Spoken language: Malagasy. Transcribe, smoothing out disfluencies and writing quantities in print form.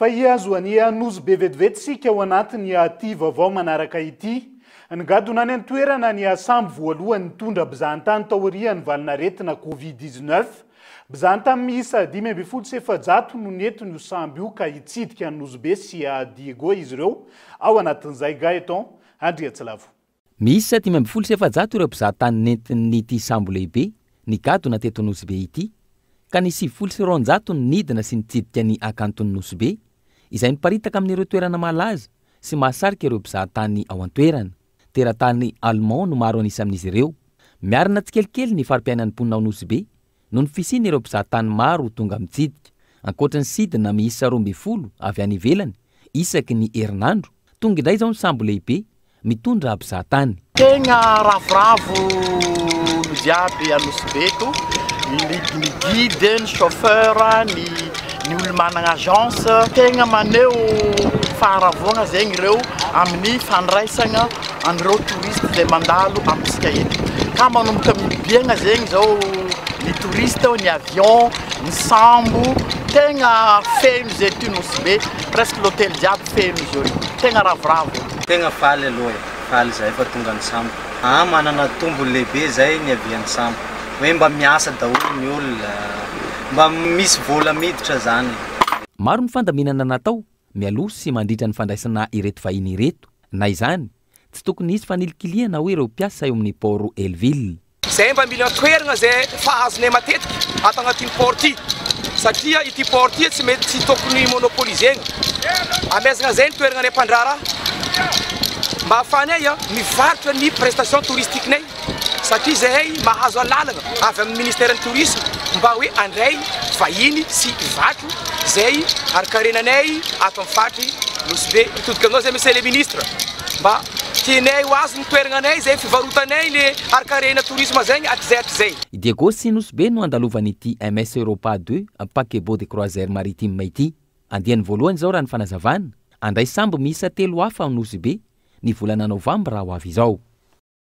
Fa azoany anozy be vetivety sika ao anatiny aty vaovao manaraka ity. Ngadona any an-toerana ny sambo voalohany nitondra mpizahatany tao aorian'ny valinaretina Covid-19. Mpizahatany miisa 5,700 no nentin' io sambo io ka hitsidika anozy be sy Diego izy ireo ao anatin'izay Gaeton Andriatsilavo. Miisa 5,700 ireo mpizahatany nentin'ity sambo lehibe nigadona teto Nosy-be ity, ka ny 7,600 nidina sy nitsidika ny akantony Nosy-be, izay niparitaka amin'ireo toerana malaza sy mahasarika ireo mpizahatany ao an-toerana. Teratany Allemand no maro anisa amin'izy ireo. Miarina tsikelikely ny farim-piainan'ny mponina ao Nosy-be no ny fisiany ireo mpizahatany maro tonga mitsidika. Ankoatran'ny sidina miisa 12 avy any ivelany isaky ny herinandro, tonga indray izao ny sambo lehibe mitondra mpizahatany. Tegna ravoravo no jiaby a Nosy-be eto, ny guide, ny chauffeur, ny olo manana agence, tegna maneho faharavogna zegny ireo amin'ny fandraisagna an'ireo touriste izay mandalo amintsika eto. Ka manomboka mibiagna zegny zao ny touriste, ny avion, ny sambo, tegna feno zay ty Nosy-be, presque l'hôtel jiaby feno izy io. Tegna ravoravo. Tegna faly aloha, faly zay fa tonga ny sambo. Manana tombony lehibe zay ny avian'ny sambo. Hoe mba miasa daholo ny olona, mba misy vola miditra zany. Maro ny fandaminana natao mialoha sy mandritra ny fandraisana ireto vahiny ireto. Na izany, tsy tokony hisy fanilikiliana hoe ireo mpiasa eo amin'ny port Elville. Zay mba mila toerana zay fahazonay matetika ato agnatin'ny port ity, satria ity port ity tsy mety tsy tokony monopolisegna. Amezana zay ny toerana ny mpandrara mba ahafanay mivarotra ny prestation touristiquenay, satria zahay mahazo alalagna avy amin'ny ministère ny tourisme mba hoe andray vahiny sy vatro zay arakarenanay ato amin'ny fatry Nosy-be. Mitodika anao zay monsieur le ministre, mba tianay ho azo ny toerananay zay fivarotanay le arakarena tourisme zegny atizay. Diego sy Nosy-be no andalovan'ity MS Europa 2 paquebot de croisière maritime ity. Andiany voalohany zao raha ny fanazavana, andray sambo miisa 3 hafa ao Nosy-be ny volana Novambra ho avy izao.